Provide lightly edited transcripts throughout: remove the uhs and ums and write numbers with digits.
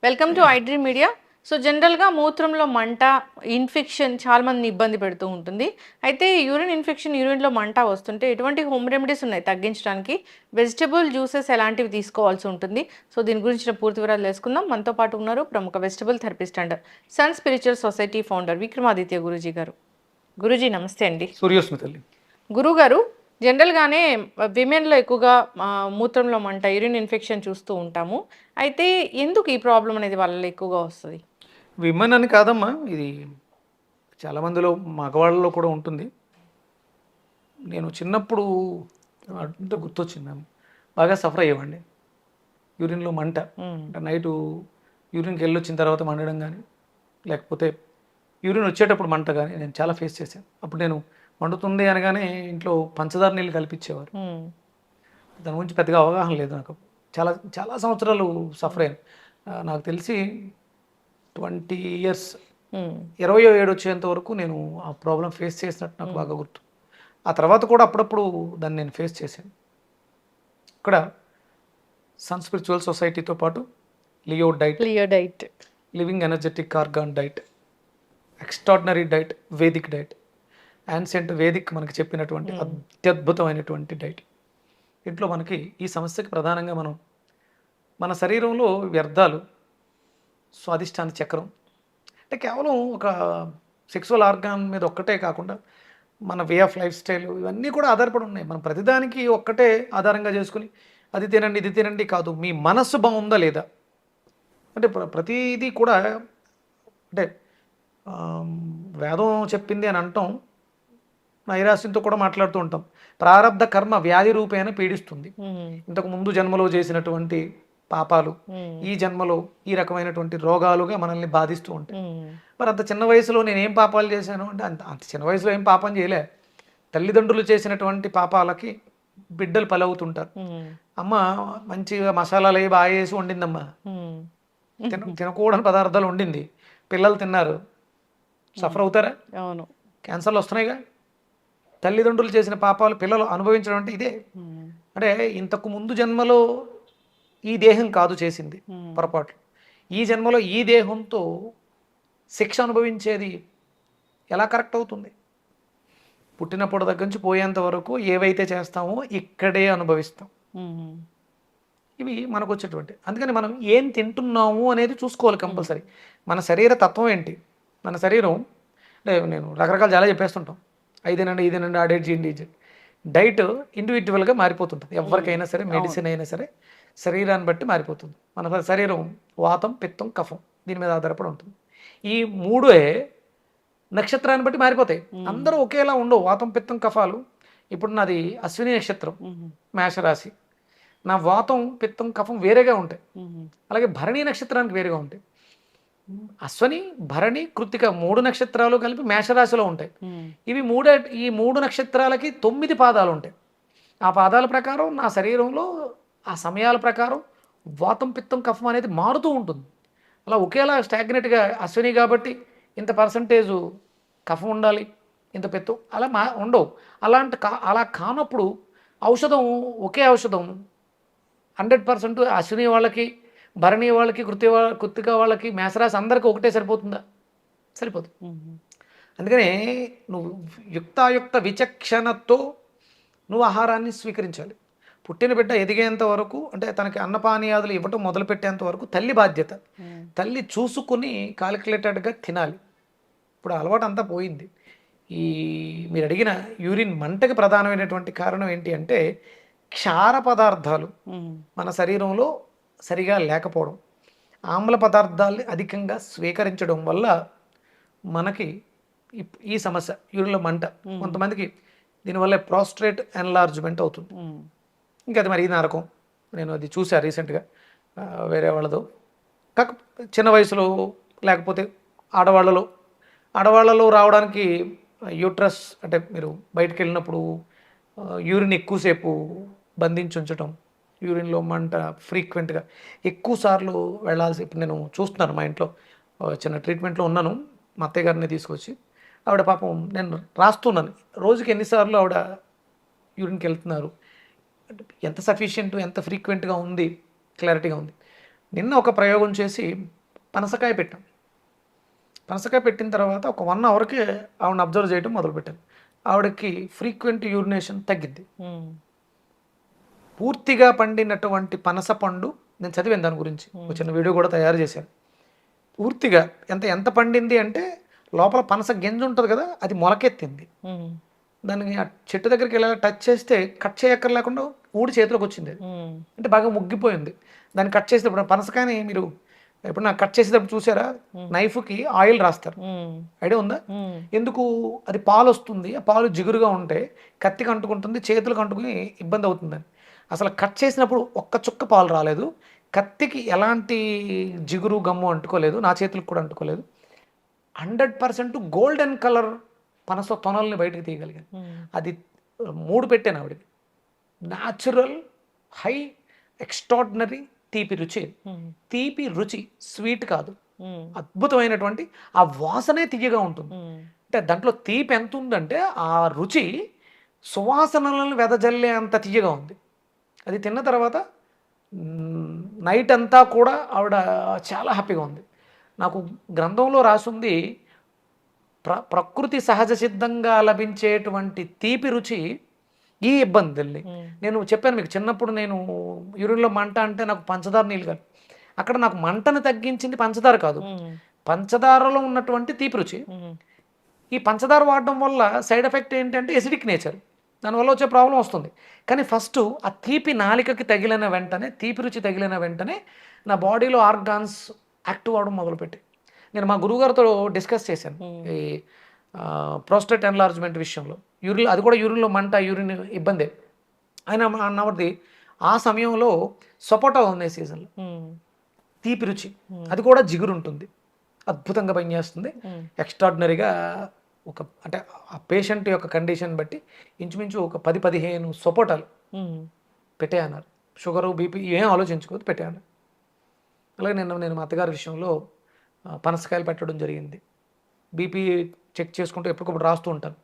Welcome to iDream media. So జనరల్గా మూత్రంలో మంట, ఇన్ఫెక్షన్ చాలా మందిని ఇబ్బంది పెడుతూ ఉంటుంది. అయితే యూరిన్ ఇన్ఫెక్షన్, యూరిన్లో మంట వస్తుంటే ఎటువంటి హోమ్ రెమెడీస్ ఉన్నాయి తగ్గించడానికి? వెజిటబుల్ జ్యూసెస్ ఎలాంటివి తీసుకోవాల్సి ఉంటుంది? సో దీని గురించిన పూర్తి వివరాలు తెలుసుకుందాం. మనతో పాటు ఉన్నారు ప్రముఖ vegetable therapist and sun spiritual society founder Vikramaditya Guruji గారు. గురూజీ నమస్తే అండి. సూర్యోస్మితల్లి. గురుగారు, జనరల్గానే విమెన్లో ఎక్కువగా మూత్రంలో మంట, యూరిన్ ఇన్ఫెక్షన్ చూస్తూ ఉంటాము. అయితే ఎందుకు ఈ ప్రాబ్లం అనేది వాళ్ళలో ఎక్కువగా వస్తుంది? విమెన్ అని కాదమ్మా, ఇది చాలామందిలో మగవాళ్ళలో కూడా ఉంటుంది. నేను చిన్నప్పుడు అంటే గుర్తొచ్చింది, బాగా సఫర్ అయ్యేవాడిని. యూరిన్లో మంట అంటే నైటు యూరిన్కి వెళ్ళి వచ్చిన తర్వాత మండడం కానీ, లేకపోతే యూరిన్ వచ్చేటప్పుడు మంట కానీ నేను చాలా ఫేస్ చేశాను. అప్పుడు నేను మండుతుంది అనగానే ఇంట్లో పంచదార నీళ్ళు కల్పించేవారు. దాని గురించి పెద్దగా అవగాహన లేదు నాకు. చాలా చాలా సంవత్సరాలు సఫర్ అయ్యాను. నాకు తెలిసి 20 years 27 వచ్చేంత వరకు నేను ఆ ప్రాబ్లం ఫేస్ చేసినట్టు నాకు బాగా గుర్తు. ఆ తర్వాత కూడా అప్పుడప్పుడు దాన్ని నేను ఫేస్ చేశాను. ఇక్కడ సన్ స్పిరిచువల్ సొసైటీతో పాటు Leo diet, living energetic organ diet, extraordinary diet, Vedic diet, ancient Vedic మనకి చెప్పినటువంటి అత్యద్భుతమైనటువంటి డైట్. ఇంట్లో మనకి ఈ సమస్యకి ప్రధానంగా మన శరీరంలో వ్యర్థాలు, స్వాదిష్టాన చక్రం అంటే కేవలం ఒక సెక్సువల్ ఆర్గాన్ మీద ఒక్కటే కాకుండా మన వే ఆఫ్ లైఫ్ స్టైల్ ఇవన్నీ కూడా ఆధారపడి ఉన్నాయి. మనం ప్రతిదానికి ఒక్కటే ఆధారంగా చేసుకుని అది తినండి ఇది తినండి కాదు. మీ మనస్సు బాగుందా లేదా అంటే ప్రతిదీ కూడా అంటే వేదం చెప్పింది అని అంటాం, నైరాశ్యంతో కూడా మాట్లాడుతూ ఉంటాం. ప్రారబ్ధ కర్మ వ్యాధి రూపేణ పీడిస్తుంది. ఇంతకు ముందు జన్మలో చేసినటువంటి పాపాలు ఈ జన్మలో ఈ రకమైనటువంటి రోగాలుగా మనల్ని బాధిస్తూ ఉంటాయి. మరి అంత చిన్న వయసులో నేను ఏం పాపాలు చేశాను అంటే అంత చిన్న వయసులో ఏం పాపం చేయలే. తల్లిదండ్రులు చేసినటువంటి పాపాలకి బిడ్డలు పలవుతుంటారు. అమ్మ మంచిగా మసాలాలు అవి బాగా వేసి వండిందమ్మా, తినకూడని పదార్థాలు వండింది, పిల్లలు తిన్నారు, సఫర్ అవుతారా? అవును, క్యాన్సర్లు వస్తున్నాయిగా. తల్లిదండ్రులు చేసిన పాపాలు పిల్లలు అనుభవించడం అంటే ఇదే. అంటే ఇంతకు ముందు జన్మలో ఈ దేహం కాదు చేసింది పొరపాటు, ఈ జన్మలో ఈ దేహంతో శిక్ష అనుభవించేది ఎలా కరెక్ట్ అవుతుంది? పుట్టినప్పుడు దగ్గర నుంచి పోయేంత వరకు ఏవైతే చేస్తామో ఇక్కడే అనుభవిస్తాం. ఇవి మనకు వచ్చేటువంటి. అందుకని మనం ఏం తింటున్నాము అనేది చూసుకోవాలి కంపల్సరీ. మన శరీర తత్వం ఏంటి, మన శరీరం అంటే నేను రకరకాలు చాలా చెప్పేస్తుంటాం, ఇదేనండి ఆ డైట్ చేయండి. డైట్ ఇండివిజువల్గా మారిపోతుంటుంది. ఎవరికైనా సరే, మెడిసిన్ అయినా సరే శరీరాన్ని బట్టి మారిపోతుంది. మన శరీరం వాతం, పిత్తం, కఫం దీని మీద ఆధారపడి ఉంటుంది. ఈ మూడే నక్షత్రాన్ని బట్టి మారిపోతాయి. అందరూ ఒకేలా ఉండవు. వాతం, పిత్తం, కఫాలు. ఇప్పుడు నాది అశ్విని నక్షత్రం, మేషరాశి. నా వాతం, పిత్తం, కఫం వేరేగా ఉంటాయి. అలాగే భరణి నక్షత్రానికి వేరేగా ఉంటాయి. అశ్వని, భరణి, కృత్తిక 3 నక్షత్రాలు కలిపి మేషరాశిలో ఉంటాయి. ఈ మూడు నక్షత్రాలకి 9 పాదాలు ఉంటాయి. ఆ పాదాల ప్రకారం నా శరీరంలో ఆ సమయాల ప్రకారం వాతం, పిత్తం, కఫం అనేది మారుతూ ఉంటుంది. అలా ఒకేలా స్టాగ్నెట్గా అశ్విని కాబట్టి ఇంత పర్సంటేజు కఫం ఉండాలి, ఇంత పిత్తం అలా ఉండవు. అలా కానప్పుడు ఔషధం ఒకే ఔషధం 100% అశ్విని వాళ్ళకి, భరణి వాళ్ళకి, కృత్తిక వాళ్ళకి, మేషరాశి అందరికీ ఒకటే సరిపోతుందా? సరిపోదు. అందుకనే నువ్వు యుక్తాయుక్త విచక్షణతో నువ్వు ఆహారాన్ని స్వీకరించాలి. పుట్టిన బిడ్డ ఎదిగేంత వరకు అంటే తనకి అన్నపానీయాదులు ఇవ్వటం మొదలుపెట్టేంత వరకు తల్లి బాధ్యత. తల్లి చూసుకుని కాలిక్యులేటెడ్గా తినాలి. ఇప్పుడు అలవాటు అంతా పోయింది. మీరు అడిగిన యూరిన్ మంటకి ప్రధానమైనటువంటి కారణం ఏంటి అంటే క్షార పదార్థాలు మన శరీరంలో సరిగా లేకపోవడం, ఆమ్ల పదార్థాలని అధికంగా స్వీకరించడం వల్ల మనకి ఈ సమస్య యూరిన్లో మంట. కొంతమందికి దీనివల్ల ప్రాస్ట్రేట్ ఎన్లార్జ్మెంట్ అవుతుంది. ఇంకా అది మరి ఈ నరకం. నేను అది చూసా రీసెంట్గా వేరే వాళ్ళతో. చిన్న వయసులో లేకపోతే ఆడవాళ్ళలో రావడానికి యూట్రస్ అంటే మీరు బయటకు వెళ్ళినప్పుడు యూరిన్ ఎక్కువసేపు బంధించి ఉంచడం, యూరిన్లో మంట ఫ్రీక్వెంట్గా ఎక్కువ సార్లు వెళ్ళాల్సి. ఇప్పుడు నేను చూస్తున్నాను, మా ఇంట్లో చిన్న ట్రీట్మెంట్లో ఉన్నాను, మా అత్తయ్య గారిని తీసుకొచ్చి ఆవిడ పాపం నేను రాస్తున్నాను రోజుకి ఎన్నిసార్లు ఆవిడ యూరిన్కి వెళ్తున్నారు, ఎంత సఫిషియెంట్, ఎంత ఫ్రీక్వెంట్గా ఉంది, క్లారిటీగా ఉంది. నిన్న ఒక ప్రయోగం చేసి పనసకాయ పెట్టాం. పనసకాయ పెట్టిన తర్వాత ఒక 1 అవర్కి ఆవిడని అబ్జర్వ్ చేయడం మొదలుపెట్టాను. ఆవిడకి ఫ్రీక్వెంట్ యూరినేషన్ తగ్గింది. పూర్తిగా పండినటువంటి పనస పండు నేను చదివాను దాని గురించి, ఒక చిన్న వీడియో కూడా తయారు చేశాను. పూర్తిగా ఎంత పండింది అంటే లోపల పనస గింజ ఉంటుంది కదా, అది మొలకెత్తింది. దాన్ని ఆ చెట్టు దగ్గరికి వెళ్ళి టచ్ చేస్తే కట్ చేయక్కర్ లేకుండా ఊడి చేతిలోకి వచ్చింది. అంటే బాగా ముగ్గిపోయింది. దాన్ని కట్ చేసేటప్పుడు పనసకాయని మీరు ఇప్పుడు నాకు కట్ చేసేటప్పుడు చూసారా, నైఫ్కి ఆయిల్ రాస్తారు, ఐడియా ఉందా? ఎందుకు? అది పాలు వస్తుంది, ఆ పాలు జిగురుగా ఉంటే కత్తికి అంటుకుంటుంది, చేతులకు అంటుకుని ఇబ్బంది అవుతుందని. అసలు కట్ చేసినప్పుడు ఒక్క చుక్క పాలు రాలేదు, కత్తికి ఎలాంటి జిగురు గమ్ము అంటుకోలేదు, నా చేతులకు కూడా అంటుకోలేదు. 100% గోల్డెన్ కలర్ పనస తొనల్ని బయటకు తీయగలిగాను. అది 3 పెట్టాను ఆవిడకి. న్యాచురల్ హై ఎక్స్ట్రాడినరీ తీపి రుచి. తీపి రుచి, స్వీట్ కాదు, అద్భుతమైనటువంటి ఆ వాసనే తీయగా ఉంటుంది. అంటే దాంట్లో తీపి ఎంత ఉందంటే ఆ రుచి సువాసనలను వెదజల్లే అంత తీయగా ఉంది. అది తిన్న తర్వాత నైట్ అంతా కూడా ఆవిడ చాలా హ్యాపీగా ఉంది. నాకు గ్రంథంలో రాసుంది, ప్రకృతి సహజ సిద్ధంగా లభించేటువంటి తీపి రుచి ఈ ఇబ్బంది. నేను చెప్పాను మీకు, చిన్నప్పుడు నేను యూరిన్లో మంట అంటే నాకు పంచదార నీళ్ళు కాదు, అక్కడ నాకు మంటను తగ్గించింది పంచదార కాదు, పంచదారలో ఉన్నటువంటి తీపి రుచి. ఈ పంచదార వాడడం వల్ల సైడ్ ఎఫెక్ట్ ఏంటంటే ఎసిడిక్ నేచర్, దానివల్ల వచ్చే ప్రాబ్లం వస్తుంది. కానీ ఫస్ట్ ఆ తీపి నాలికకి తగిలిన వెంటనే, తీపి రుచి తగిలిన వెంటనే నా బాడీలో ఆర్గాన్స్ యాక్టివ్ అవడం మొదలుపెట్టి, నేను మా గురువుగారితో డిస్కస్ చేశాను ఈ ప్రోస్టేట్ ఎన్లార్జ్మెంట్ విషయంలో. యూరిన్, అది కూడా యూరిన్లో మంట, యూరిన్ ఇబ్బంది. ఆయన అన్నది ఆ సమయంలో సపోటా ఉంది సీజన్లో, తీపి రుచి, అది కూడా జిగురు ఉంటుంది, అద్భుతంగా పనిచేస్తుంది. ఎక్స్ట్రాడినరీగా ఒక అంటే ఆ పేషెంట్ యొక్క కండిషన్ బట్టి ఇంచుమించు ఒక 10-15 సపోటాలు పెట్టేయన్నారు. షుగరు, బీపీ ఏం ఆలోచించుకోవద్దు, పెట్టేయన్నారు. అలాగే నేను మా అత్తగారి విషయంలో పనసకాయలు పెట్టడం జరిగింది. బీపీ చెక్ చేసుకుంటూ ఎప్పటికప్పుడు రాస్తూ ఉంటాను.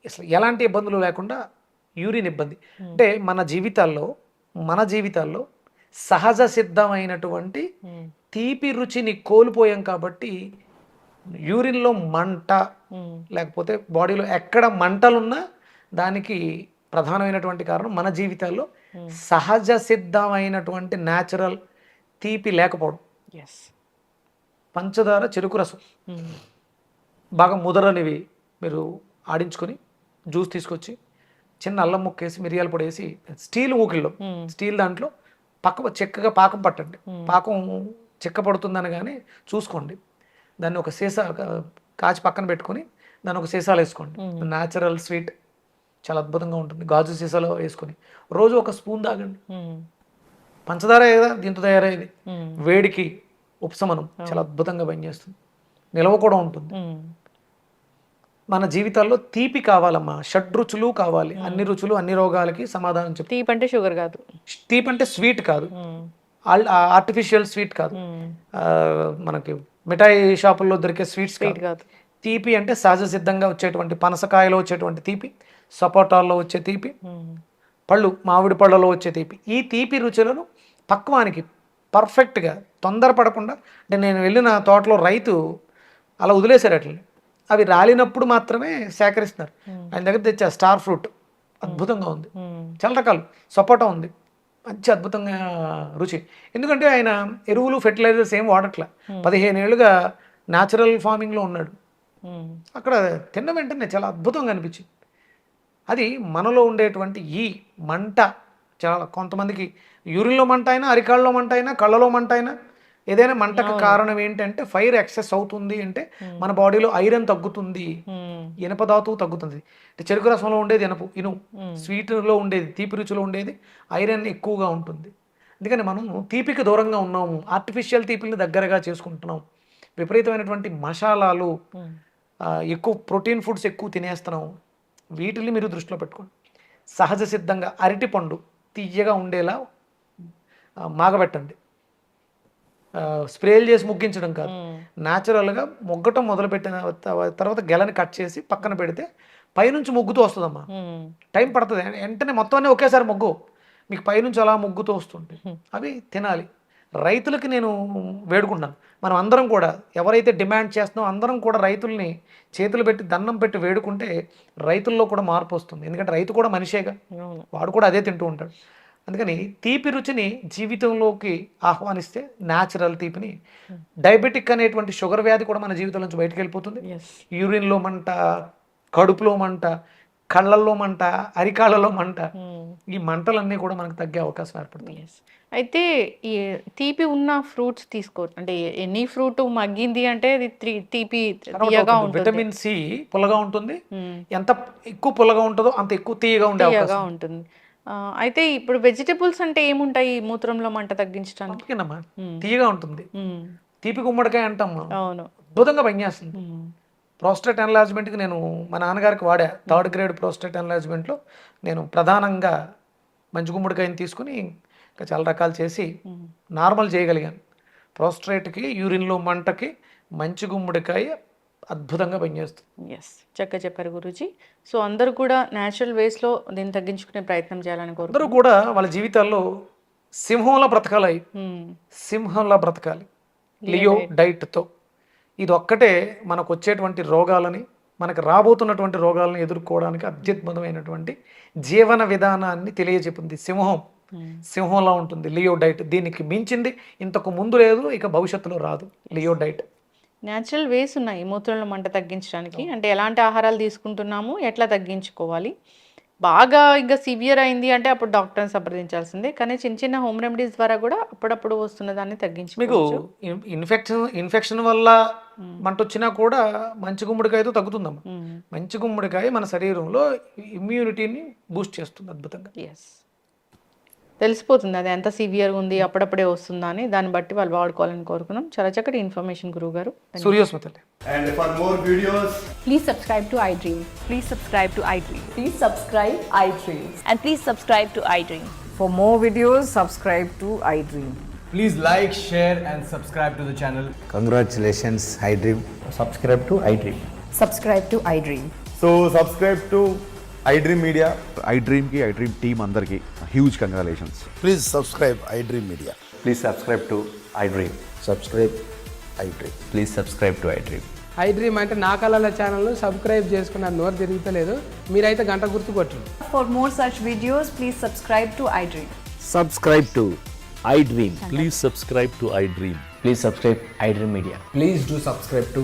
అసలు ఎలాంటి ఇబ్బందులు లేకుండా యూరిన్ ఇబ్బంది అంటే మన జీవితాల్లో సహజ సిద్ధమైనటువంటి తీపి రుచిని కోల్పోయాం. కాబట్టి యూరిన్లో మంట, లేకపోతే బాడీలో ఎక్కడ మంటలున్నా దానికి ప్రధానమైనటువంటి కారణం మన జీవితాల్లో సహజ సిద్ధమైనటువంటి న్యాచురల్ తీపి లేకపోవడం. పంచదార, చెరుకు రసం బాగా ముదరనివి మీరు ఆడించుకొని జ్యూస్ తీసుకొచ్చి చిన్న అల్లం ముక్కేసి మిరియాల పొడి వేసి స్టీల్ ఊకిల్లో, స్టీల్ దాంట్లో చెక్కగా పాకం పట్టండి. పాకం చెక్క పడుతుందని కానీ చూసుకోండి. దాన్ని ఒక సీసా కాచి పక్కన పెట్టుకొని దాన్ని ఒక సీసాలో వేసుకోండి. న్యాచురల్ స్వీట్ చాలా అద్భుతంగా ఉంటుంది. గాజు సీసాలో వేసుకొని రోజు ఒక స్పూన్ తాగండి. పంచదార ఏదా దీంతో తయారయ్యేది, వేడికి ఉపశమనం, చాలా అద్భుతంగా పనిచేస్తుంది. నిల్వ కూడా ఉంటుంది. మన జీవితాల్లో తీపి కావాలమ్మా, షడ్రుచులు కావాలి. అన్ని రుచులు అన్ని రోగాలకి సమాధానం చెప్పి. తీపి అంటే షుగర్ కాదు, తీపి అంటే స్వీట్ కాదు, ఆర్టిఫిషియల్ స్వీట్ కాదు, మనకి మిఠాయి షాపుల్లో దొరికే స్వీట్స్ కాదు. తీపి అంటే సహజ సిద్ధంగా వచ్చేటువంటి పనసకాయలో వచ్చేటువంటి తీపి, సపోటాల్లో వచ్చే తీపి, పళ్ళు మామిడి పళ్ళలో వచ్చే తీపి. ఈ తీపి రుచులను పక్వానికి పర్ఫెక్ట్గా తొందరపడకుండా, అంటే నేను వెళ్ళిన తోటలో రైతు అలా వదిలేశారు అట్లని, అవి రాలినప్పుడు మాత్రమే సేకరిస్తున్నారు. ఆయన దగ్గర తెచ్చా స్టార్ ఫ్రూట్, అద్భుతంగా ఉంది. చాలా రకాలు సపోటా ఉంది, మంచి అద్భుతంగా రుచి. ఎందుకంటే ఆయన ఎరువులు, ఫెర్టిలైజర్స్ ఏం వాడట్లే, 15 ఏళ్ళుగా న్యాచురల్ ఫార్మింగ్లో ఉన్నాడు. అక్కడ తిన్న వెంటనే చాలా అద్భుతంగా అనిపించింది. అది మనలో ఉండేటువంటి ఈ మంట, చాలా కొంతమందికి యూరిన్లో మంట అయినా, అరికాళ్ళలో మంట అయినా, కళ్ళలో మంట అయినా, ఏదైనా మంటకు కారణం ఏంటంటే ఫైర్ ఎక్సెస్ అవుతుంది అంటే మన బాడీలో ఐరన్ తగ్గుతుంది, ఇనప ధాతువు తగ్గుతుంది. అంటే చెరుకు రసంలో ఉండేది ఇనుము, స్వీట్లో ఉండేది, తీపి రుచిలో ఉండేది ఐరన్ ఎక్కువగా ఉంటుంది. అందుకని మనం తీపికి దూరంగా ఉన్నాము, ఆర్టిఫిషియల్ తీపిని దగ్గరగా చేసుకుంటున్నాం, విపరీతమైనటువంటి మసాలాలు, ఎక్కువ ప్రోటీన్ ఫుడ్స్ ఎక్కువ తినేస్తున్నాం. వీటిని మీరు దృష్టిలో పెట్టుకోండి. సహజ సిద్ధంగా అరటిపండు తీయగా ఉండేలా మాగబెట్టండి. స్ప్రేలు చేసి ముగ్గించడం కాదు, న్యాచురల్గా మొగ్గటం మొదలుపెట్టిన తర్వాత గెలని కట్ చేసి పక్కన పెడితే పైనుంచి ముగ్గుతూ వస్తుందమ్మా. టైం పడుతుంది, వెంటనే మొత్తాన్ని ఒకేసారి మొగ్గు మీకు పైనుంచి అలా ముగ్గుతూ వస్తుంటే అవి తినాలి. రైతులకి నేను వేడుకుంటున్నాను, మనం అందరం కూడా ఎవరైతే డిమాండ్ చేస్తున్నామో అందరం కూడా రైతుల్ని చేతులు పెట్టి దండం పెట్టి వేడుకుంటే రైతుల్లో కూడా మార్పు వస్తుంది. ఎందుకంటే రైతు కూడా మనిషేగా, అవును. వాడు కూడా అదే తింటూ ఉంటాడు. అందుకని తీపి రుచిని జీవితంలోకి ఆహ్వానిస్తే న్యాచురల్ తీపిని, డయాబెటిక్ అనేటువంటి షుగర్ వ్యాధి కూడా మన జీవితం నుంచి బయటకు వెళ్ళిపోతుంది. ఎస్. యూరిన్లో మంట, కడుపులో మంట, కళ్ళల్లో మంట, అరికాళ్ళలో మంట, ఈ మంటలన్నీ కూడా మనకు తగ్గే అవకాశం ఏర్పడుతుంది. ఎస్. అయితే ఈ తీపి ఉన్న ఫ్రూట్స్ తీసుకోవచ్చు అంటే ఎనీ ఫ్రూట్ మగ్గింది అంటే అది తీపి తీయగా ఉంటుంది. విటమిన్ సి పుల్లగా ఉంటుంది, మ్మ్. ఎంత ఎక్కువ పుల్లగా ఉంటుందో అంత ఎక్కువ తీయగా ఉండే తీయగా అవకాశం ఉంటుంది. అయితే ఇప్పుడు వెజిటబుల్స్ అంటే ఏముంటాయి మూత్రంలో మంట తగ్గించడానికి? అందుకేనమ్మా తీయగా ఉంటుంది. మ్మ్. తీపి గుమ్మడికాయ అంటాం మనం, అవును. అద్భుతంగా పనిచేస్తుంది. మ్మ్. ప్రోస్టేట్ ఎన్లార్జ్మెంట్కి నేను మా నాన్నగారికి వాడా, 3rd గ్రేడ్ ప్రోస్టేట్ ఎన్లార్జ్మెంట్లో నేను ప్రధానంగా మంచి గుమ్మడికాయని తీసుకుని ఇంకా చాలా రకాలు చేసి నార్మల్ చేయగలిగాను. ప్రోస్ట్రేట్కి, యూరిన్లో మంటకి మంచి గుమ్మడికాయ అద్భుతంగా పనిచేస్తుంది. ఎస్, చక్కగా చెప్పారు గురూజీ. సో అందరూ కూడా న్యాచురల్ వేస్లో దీన్ని తగ్గించుకునే ప్రయత్నం చేయాలని అందరూ కోరుకుంటున్నాను. కూడా వాళ్ళ జీవితాల్లో సింహంలా బ్రతకాలి, సింహంలా బ్రతకాలి లియో డైట్తో. ఇది ఒక్కటే మనకు వచ్చేటువంటి రోగాలని, మనకు రాబోతున్నటువంటి రోగాలను ఎదుర్కోవడానికి అత్యద్భుతమైనటువంటి జీవన విధానాన్ని తెలియజెప్పింది. సింహంలా ఉంటుంది లియో డైట్. దీనికి మించింది ఇంతకు ముందు లేదు, ఇక భవిష్యత్తులో రాదు లియో డైట్. న్యాచురల్ వేస్ ఉన్నాయి మూత్రంలో మంట తగ్గించడానికి. అంటే ఎలాంటి ఆహారాలు తీసుకుంటున్నాము, ఎట్లా తగ్గించుకోవాలి. బాగా ఇంకా సివియర్ అయింది అంటే అప్పుడు డాక్టర్ని సంప్రదించాల్సిందే. కానీ చిన్న చిన్న హోమ్ రెమెడీస్ ద్వారా కూడా అప్పుడప్పుడు వస్తున్న దాన్ని మీకు తగ్గించుకోవచ్చు. ఇన్ఫెక్షన్ వల్ల మంట వచ్చినా కూడా మంచి గుమ్మడికాయతో తగ్గుతుందమ్మా. మంచి గుమ్మడికాయ మన శరీరంలో ఇమ్యూనిటీని బూస్ట్ చేస్తుంది అద్భుతంగా. ఎస్, తెలిసిపోతుంది అది ఎంత సివియర్గా ఉంది, అప్పుడప్పుడే వస్తుందా అని. దాన్ని బట్టి వాళ్ళు వాడుకోవాలని కోరుకున్నాం. చాలా చక్కటి ఇన్ఫర్మేషన్ గురువు గారు. సూర్యోస్మితలే. And for more videos, Please subscribe to iDream. Please subscribe to iDream. Please subscribe iDream. And please subscribe to iDream. For more videos, subscribe to iDream. please like, share, and subscribe to the channel. Congratulations, iDream. Subscribe to iDream. Subscribe to iDream. So subscribe to iDream Media. iDream team అందరికి huge congratulations. Please subscribe iDream Media. Please subscribe to iDream. Subscribe iDream. Please subscribe to iDream. iDream అంటే నా కళల ఛానల్ను subscribe చేసుకున్న నోరు తిరుగుతలేదు, మీరైతే గంట గుర్తు కొట్టండి. For more such videos, please subscribe to iDream. Subscribe to iDream. Please subscribe to iDream. Please subscribe iDream Media. Please do subscribe to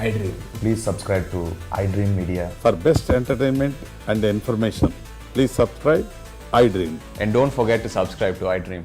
iDream. Please subscribe to iDream Media. For best entertainment and information, please subscribe iDream. And don't forget to subscribe to iDream.